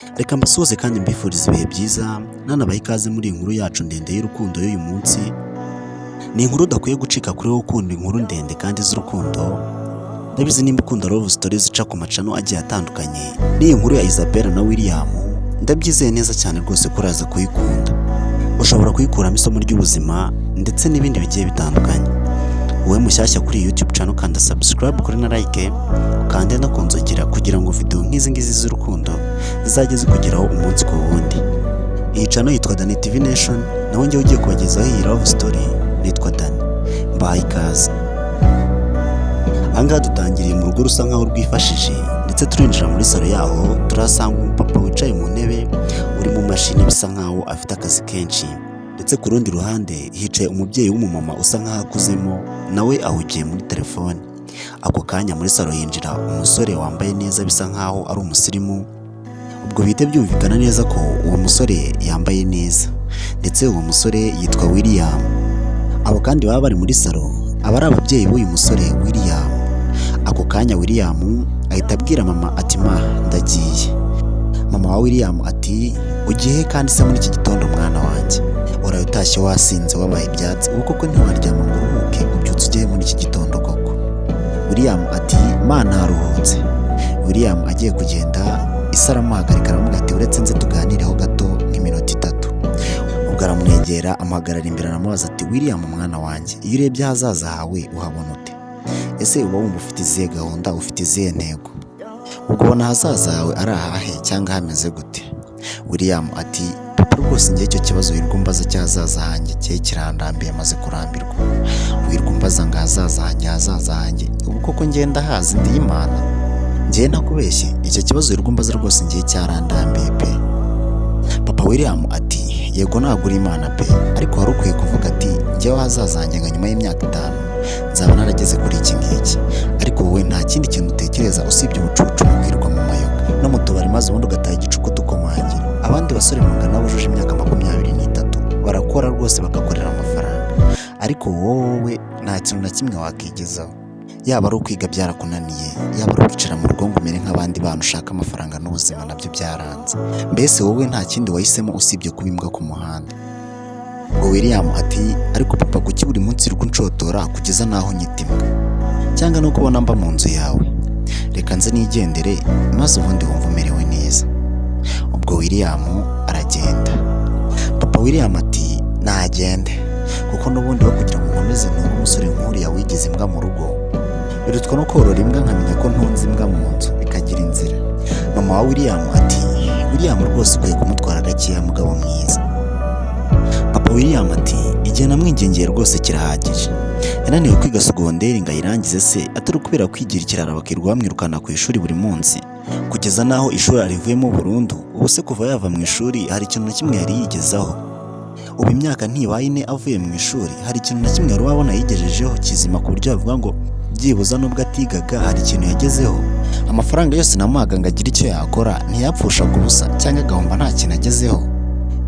Reka mbasuhuze kandi mbifuriza ibihe byiza, nanabaha ikaze muri iyi nkuru yacu ndende y'urukundo y'uyu munsi. Ni inkuru udakwiye gucika kuri wowe ukunda inkuru ndende kandi z'urukundo. Ndabizi nimba ukunda love stories zica ku macano agiye atandukanye, n'iyi nkuru ya Isabella na William ndabyizeye neza cyane rwose ko uraza kuyikunda. Ushobora kuyikuramo isomo ry'ubuzima ndetse n'ibindi bigiye bitandukanye. Wowe mushyashya kuri YouTube channel kanda subscribe kuri na like, kandi no kunzogera kugira ngo video nk'izi ngizi z'urukundo zizajye zikugeraho umunsi ku wundi. Iyi channel yitwa Dani TV Nation, nawe njye ugiye kubagezaho iyi love story nitwa Dani. Mbahaye ikaze. Ahangaha dutangiriye mu rugo rusa nkaho rwifashije, ndetse turinjira muri salo yaho turasanga umupapa wicaye mu ntebe uri mu mashini bisa nkaho afite akazi kenshi. Ndetse ku rundi ruhande hicaye umubyeyi w'umumama usa nkaho akuzemo, nawe ahugiye muri telefone. Ako kanya muri salo hinjira umusore wambaye neza bisa nkaho ari umusirimu. Ubwo bihita byumvikana neza ko uwo musore yambaye neza, ndetse uwo musore yitwa William. Abo kandi baba bari muri salo aba ari ababyeyi b'uyu musore William. Ako kanya William ahita abwira mama ati ma ndagiye. Mama wa William ati ugiye kandi se muri iki gitondo mwana wanjye uraye utashye wasinze wabaye ibyatsi, ubu koko ntiwaryama ngo uruhuke ubyutse ugiye muri iki gitondo koko? William ati ma naruhutse. William agiye kugenda Isa aramuhagarika aramuga ati uretse nze tuganireho gato nk'iminota 3. Ubwo aramwegera amuhagarara imbere aramubaza ati William mwana wanjye, iyo urebye ahazaza hawe uhabona ute? Ese uba wumva ufite izihe gahunda, ufite izihe ntego? Ubwo ubona ahazaza hawe ari ahahe cyangwa hameze gute? William ati papa rwose njye icyo kibazo wirirwa umbaza cy'ahazaza hanjye cye kirandambiye maze kurambirwa. Wirirwa umbaza ngo ahazaza hanjye ubu koko ngenda hazi ndi Imana? Njye nakubeshye, icyo kibazo wirirwa umbaza rwose njye cyarandambiye pe. Papa William ati yego ntabwo uri Imana pe, ariko wari ukwiye kuvuga ati njyewe ahazaza hanjye nka nyuma y'imyaka 5 nzaba narageze kuri iki ngiki. Ariko wowe nta kindi kintu utekereza usibye ubucucu no kwirirwa mu mayoga no mu tubari maze ubundi ugataha igicuku dukomangira. Abandi basore mungana bujuje imyaka 23 barakora rwose bagakorera amafaranga, ariko wowe nta kintu na kimwe wakigezaho. Yaba ari ukwiga byarakunaniye, yaba ari kwicara mu rugo ngo umere nk'abandi bantu ushaka amafaranga n'ubuzima nabyo byaranze. Mbese wowe nta kindi wahisemo usibye kuba imbwa ku muhanda. Ngo William ati ariko papa kuki buri munsi uri kunshotora kugeza naho nyita imbwa? Cyangwa no kubona mba mu nzu yawe? Reka nze nigendere maze ubundi wumva umerewe neza. Ubwo William aragenda. Papa William ati nagende, kuko n'ubundi wo kugira ngo nkomeze n'uwo musore nk'uriya wigize imbwa mu rugo, birutwa no korora imbwa nkamenya ko ntunze imbwa mu nzu bikagira inzira. Mama wa William ati William rwose ukwiye kumutwara gakeya mugabo mwiza. Papa William ati igihe namwingengeye rwose kirahagije. Yananiwe kwiga segonderi ngo ayirangize se atari kubera kwigira ikirara bakirwa bamwirukana ku ishuri buri munsi, kugeza naho ishuri arivuyemo burundu. Ubu se kuva yava mu ishuri hari ikintu na kimwe yari yigezaho? Ubu imyaka ntibaye 4 avuye mu ishuri, hari ikintu na kimwe yari wabona yigejejeho kizima ku buryo bavuga ngo byibuza nubwo atigaga hari ikintu yagezeho? Amafaranga yose namuhaga ngo agire icyo yakora ntiyapfusha kubusa cyangwa agahomba nta kintu agezeho.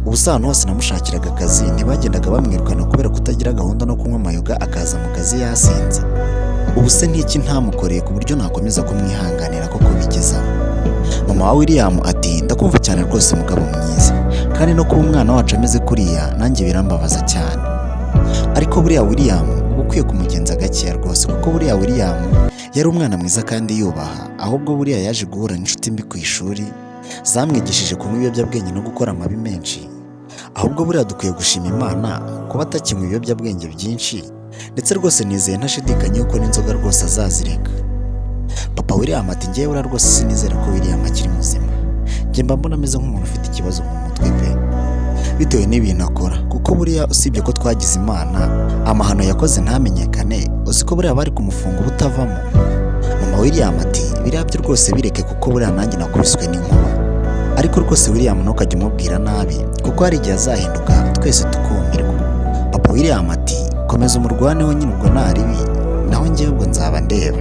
Ubusa ahantu hose namushakiraga akazi ntibagendaga bamwirukana kubera kutagira gahunda no kunywa amayoga akaza mu kazi yasinze. Ubu se n'iki ntamukoreye ku buryo nakomeza kumwihanganira koko bigezaho? Mama wa William ati ndakumva cyane rwose mugabo mwiza, kandi no kuba umwana wacu ameze kuriya nanjye birambabaza cyane. Ariko buriya William uba ukwiye kumugenza gakeya rwose, kuko buriya William yari umwana mwiza kandi yubaha, ahubwo buriya yaje guhura n'inshuti mbi ku ishuri zamwigishije kunywa ibiyobyabwenge no gukora amabi menshi. Ahubwo buriya dukwiye gushima Imana kuba atakinywa ibiyobyabwenge byinshi, ndetse rwose nizeye ntashidikanye yuko n'inzoga rwose azazireka. Papa William ati njyewe ura rwose sinizera ko William akiri muzima. Njye mba mbona ameze nk'umuntu ufite ikibazo mu mutwe pe, bitewe n'ibintu akora. Kuko buriya usibye ko twagize Imana amahano yakoze ntamenyekane, uzi ko buriya bari kumufunga ubutavamo. Mama William ati biriya byo rwose bireke, kuko buriya nanjye nakubiswe n'inkuba. Ariko rwose William ntukajya umubwira nabi, kuko hari igihe azahinduka twese tukumirwa. Papa William ati komeza umurwaneho nyine, ubwo naribi naho njyewe ubwo nzaba ndeba.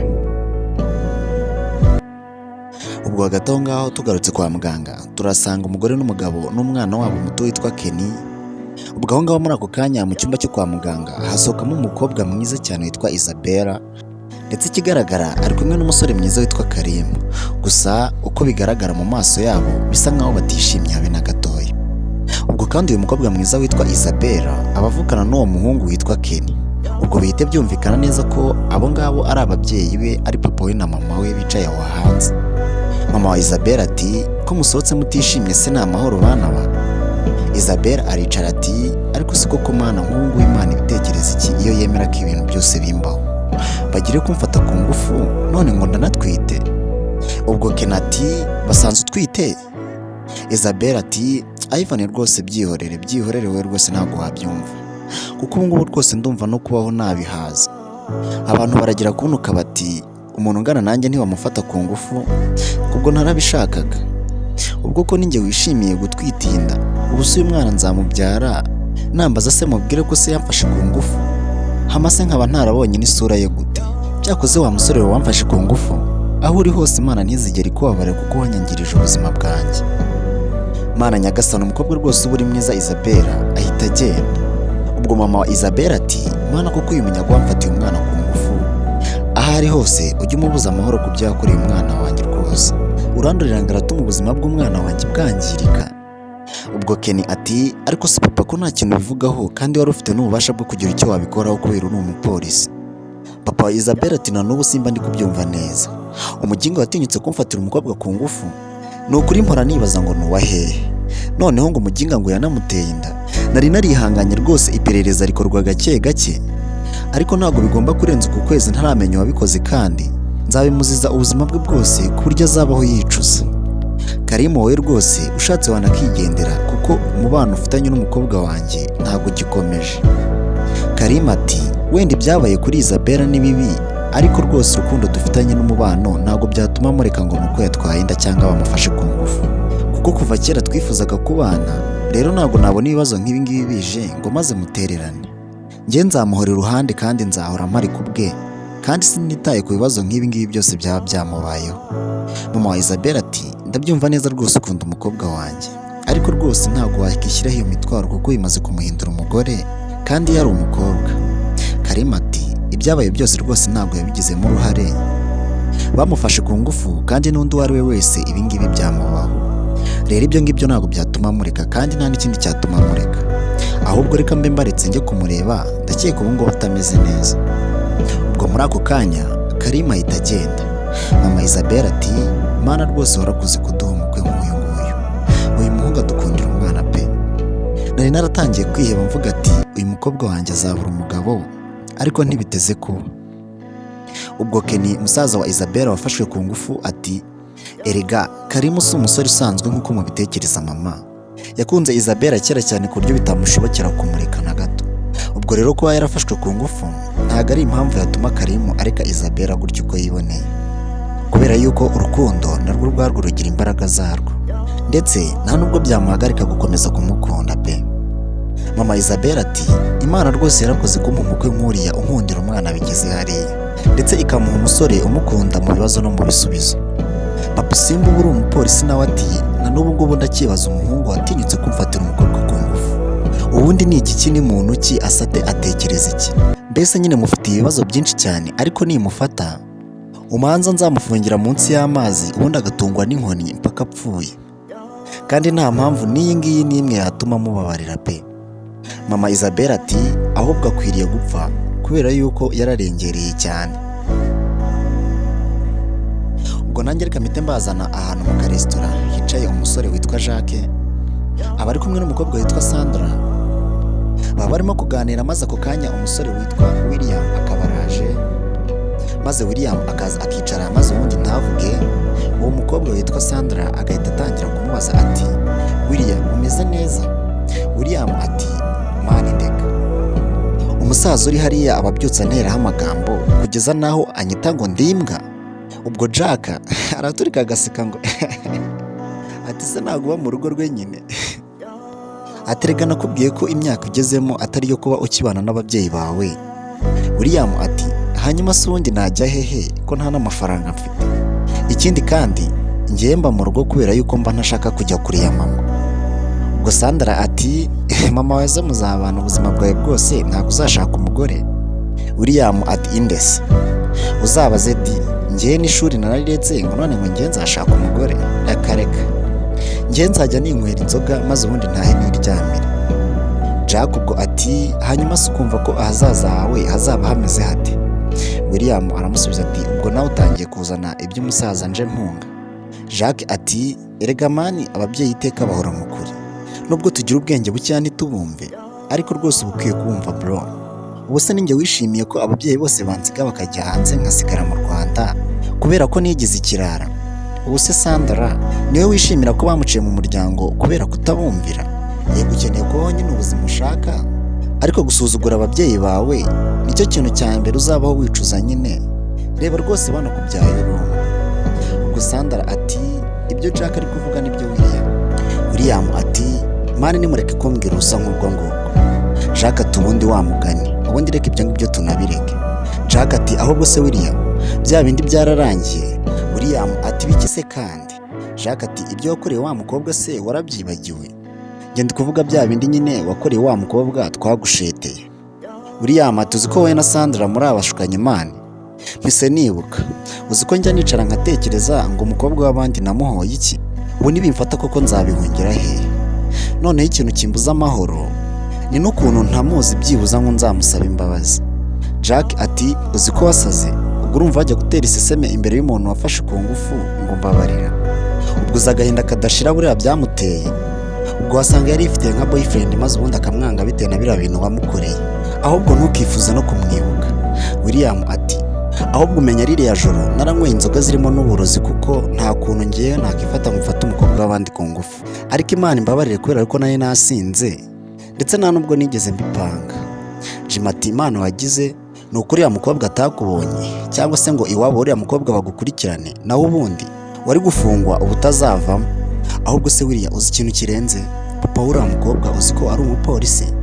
Ubwo hagati aho ngaho tugarutse kwa muganga turasanga umugore n'umugabo n'umwana wabo muto witwa Kenny. Ubwo aho ngaho muri ako kanya mu cyumba cyo kwa muganga hasohokamo umukobwa mwiza cyane witwa Isabella, ndetse ikigaragara ari kumwe n'umusore mwiza witwa Karimu, gusa uko bigaragara mu maso yabo bisa nkaho batishimye habe na gatoya. Ubwo kandi uyu mukobwa mwiza witwa Isabella aba avukana n'uwo muhungu witwa Kenny. Ubwo bihite byumvikana neza ko abo ngabo ari ababyeyi be, ari papa we na mama we bicaye aho hanze. Mama wa Isabella ati ko musohotse mutishimye se ni amahoro bana ba? Isabella aricara ati ariko si koko mana, nk'ubu Imana ibitekereza iki iyo yemera ko ibintu byose bimbaho? Bagire kumfata ku ngufu none ngo ndanatwite. Ubwo Kenny ati basanzwe utwite? Isabella ati Ivan rwose byihorere we rwose ntabwo wabyumva, kuko ubu ngubu rwose ndumva no kubaho nabihaza. Abantu baragira kunuka bati umuntu ungana nanjye ntibamufata ku ngufu, kubwo ntarabishakaga. Ubwo ko ninjye wishimiye gutwitinda, ubu se uyu mwana nzamubyara nambaza se mubwire ko se yamfashe ku ngufu? Hamase nkaba ntarabonye n'isura ye gute? Byakoze wa musore wamfashe ku ngufu, aho uri hose Imana ntizigere ikubabare kuko wanyangirije ubuzima bwanjye. Mana nyagasani, umukobwa rwose uba uri mwiza. Isabella ahita agenda. Ubwo mama wa Isabella ati Mana, kuko uyu munyago wamfatiye umwana ku ngufu, aho ari hose ujye umubuza amahoro ku byo yakoreye umwana wanjye rwose. Urandurira ngaratuma ubuzima bw'umwana wanjye bwangirika. Ubwo Kenny ati ariko si papa ko nta kintu bivugaho kandi wari ufite n'ububasha bwo kugira icyo wabikoraho kubera uri umupolisi? Papa wa Isabella ati na n'ubu simba ndi kubyumva neza. Umugingo watinyutse kumfatira umukobwa ku ngufu, ni ukuri mpora nibaza ngo nuwa hehe. Noneho ngo umuginga ngo yanamuteye inda. Nari narihanganye rwose, iperereza rikorwa gake gake, ariko ntabwo bigomba kurenza uku kwezi ntaramenya uwabikoze, kandi nzabimuziza ubuzima bwe bwose ku buryo azabaho yicuza. Karimu wowe rwose ushatse wanakigendera, kuko umubano ufitanye n'umukobwa wanjye ntabwo gikomeje. Karimu ati wenda ibyabaye kuri Isabella ni bibi, ariko rwose urukundo dufitanye n'umubano ntabwo byatuma mureka ngo nuko yatwaye inda cyangwa bamufashe ku ngufu, kuko kuva kera twifuzaga kubana. Rero ntabwo nabona ibibazo nk'ibi ngibi bije ngo maze mutererane. Njye nzamuhora iruhande kandi nzahora mpari ku bwe, kandi sinitaye ku bibazo nk'ibi ngibi byose byaba byamubayeho. Mama wa Isabella ati ndabyumva neza rwose ukunda umukobwa wanjye, ariko rwose ntabwo wakishyiraho iyo mitwaro kuko bimaze kumuhindura umugore kandi yari umukobwa. Karimu ati ibyabaye byose rwose ntabwo yabigizemo uruhare, bamufashe ku ngufu kandi n'undi uwo ari we wese ibi ngibi byamubaho. Rero ibyo ngibyo ntabwo byatuma mureka, kandi nta n'ikindi cyatuma mureka. Ahubwo reka mbe mbaretse njye kumureba, ndakeka ubu ngubu atameze neza. Ubwo muri ako kanya Karimu ahita agenda. Mama Isabella ati Mana rwose warakoze kuduha umukwe nk'uyu nguyu, uyu muhungu adukundira umwana pe. Nari naratangiye kwiheba mvuga ati uyu mukobwa wanjye azabura umugabo, ariko ntibiteze kuba. Ubwo Kenny musaza wa Isabella wafashwe ku ngufu ati erega Karimu si umusore usanzwe nk'uko mubitekereza mama, yakunze Isabella kera cyane ku buryo bitamushobokera kumureka na gato. Ubwo rero kuba yarafashwe ku ngufu ntabwo ari impamvu yatuma Karimu areka Isabella gutyo uko yiboneye, kubera yuko urukundo narwo rwarwo rugira imbaraga zarwo, ndetse nta nubwo byamuhagarika gukomeza kumukunda pe. Mama Isabella ati Imana rwose yarakoze kumpa umukwe nk'uriya unkundira umwana bigeze hariya, ndetse ikamuha umusore umukunda mu bibazo no mu bisubizo. Papa Simba uba uri umupolisi nawe ati na n'ubu ngubu ndakibaza umuhungu watinyutse kumfatira umukobwa ku ngufu, ubundi ni iki ni muntu ki asate atekereza iki? Mbese nyine mufitiye ibibazo byinshi cyane, ariko nimufata umanza nzamufungira munsi y'amazi ubundi agatungwa n'inkoni mpaka apfuye, kandi nta mpamvu n'iyi ngiyi n'imwe yatuma mubabarira pe. Mama Isabella ati ahubwo akwiriye gupfa kubera yuko yararengereye cyane. Ubwo nanjye reka mpite mbazana ahantu mu karesitora hicaye umusore witwa Jacques, aba ari kumwe n'umukobwa witwa Sandra. Baba barimo kuganira, maze ako kanya umusore witwa William akaba araje, maze William akaza akicara, maze ubundi ntavuge. Uwo mukobwa witwa Sandra agahita atangira kumubaza ati William umeze neza? William ati mani ndeka, umusaza uri hariya ababyutsa nteraho amagambo kugeza naho anyita ngo ndimbwa. Ubwo Jack araturika agaseka ngo ati se ntabwo uba mu rugo rwe nyine? Aterega nakubwiye ko imyaka ugezemo atari yo kuba ukibana n'ababyeyi bawe. William ati hanyuma se ubundi najya hehe ko nta n'amafaranga mfite? Ikindi kandi ngiye mba mu rugo kubera yuko mba ntashaka kujya kure ya mama. Ubwo Sandra ati mama wawe muzabana ubuzima bwawe bwose, ntabwo uzashaka umugore? William ati indese uzabaze di njyewe n'ishuri narariretse ngo none ngo njyewe nzashaka umugore reka njyewe nzajya ninywera inzoga maze ubundi ntahe niryamire. Jack ubwo ati hanyuma se ukumva ko ahazaza hawe hazaba hameze hate? William aramusubiza ati ubwo nawe utangiye kuzana iby'umusaza nje mpunga. Jack ati erega mani ababyeyi iteka bahora mu kuri, nubwo tugira ubwenge bukeya ntitubumve ariko rwose uba ukwiye kubumva bro. Ubu se ninjye wishimiye ko ababyeyi bose bansiga bakajya hanze nkasigara mu Rwanda kubera ko nigize ikirara? Ubu se Sandra niwe wishimira ko bamuciye mu muryango kubera kutabumvira? Yego ukeneye kubaho nyine ubuzima ushaka, ariko gusuzugura ababyeyi bawe nicyo kintu cya mbere uzabaho wicuza nyine. Reba rwose banakubyaye urumva. Ubwo Sandra ati ibyo Jack ari kuvuga nibyo William ati mani nimureke kumbwira usa nk'ubwo ngubwo. Jack ati ubundi wamugani ubundi reka ibyo ngibyo tunabireke. Jack ati ahubwo se William bya bindi byararangiye? William ati biki se kandi? Jack ati ibyo wakoreye wa mukobwa se warabyibagiwe? Njye ndi kuvuga bya bindi nyine wakoreye wa mukobwa twagusheteye. William ati uzi ko wowe na Sandra muri abashukanye mani? Mpise nibuka, uzi ko njya nicara nkatekereza ngo umukobwa w'abandi namuhoye iki? Ubu nibimfata koko nzabihungira hehe? Noneho ikintu kimbuza amahoro ni n'ukuntu ntamuzi byibuza ngo nzamusaba imbabazi. Jack ati uzi ko wasaze? Ubwo urumva wajya gutera iseseme imbere y'umuntu wafashe ku ngufu ngo mbabarira? Ubwo uzi agahinda kadashira buriya byamuteye? Ubwo wasanga yari ifite nka boyfriend maze ubundi akamwanga bitewe na biriya bintu wamukoreye, ahubwo ntukifuze no kumwibuka. William ati ahubwo umenya ririya joro naranyweye inzoga zirimo n'uburozi kuko nta kuntu ngewe nakifata mufata umukobwa w'abandi ku ngufu, ariko Imana imbabarire kubera ko nayo nasinze ndetse nta nubwo nigeze mbipanga. Jim ati Imana wagize ni ukuri ya mukobwa atakubonye cyangwa se ngo iwabo uriya mukobwa bagukurikirane nawe ubundi wari gufungwa ubutazavamo. Ahubwo se William uzi ikintu kirenze? Papa w'uriya mukobwa uzi ko ari umupolisi?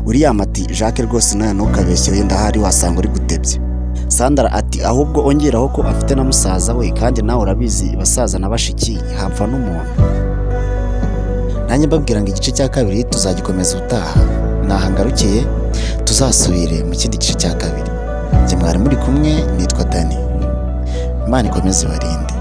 William ati Jack rwose nawe ntukabeshye wenda hari wasanga uri gutebya. Sandra ati ahubwo ongeraho ko afite na musaza we kandi nawe urabizi basaza na bashiki hapfa n'umuntu. Nanjye mbabwira ngo igice cya kabiri tuzagikomeza utaha. Nahangarukiye tuzasubire mu kindi gice cya kabiri. Njye mwari muri kumwe nitwa Dani. Imana ikomeze ibarinde.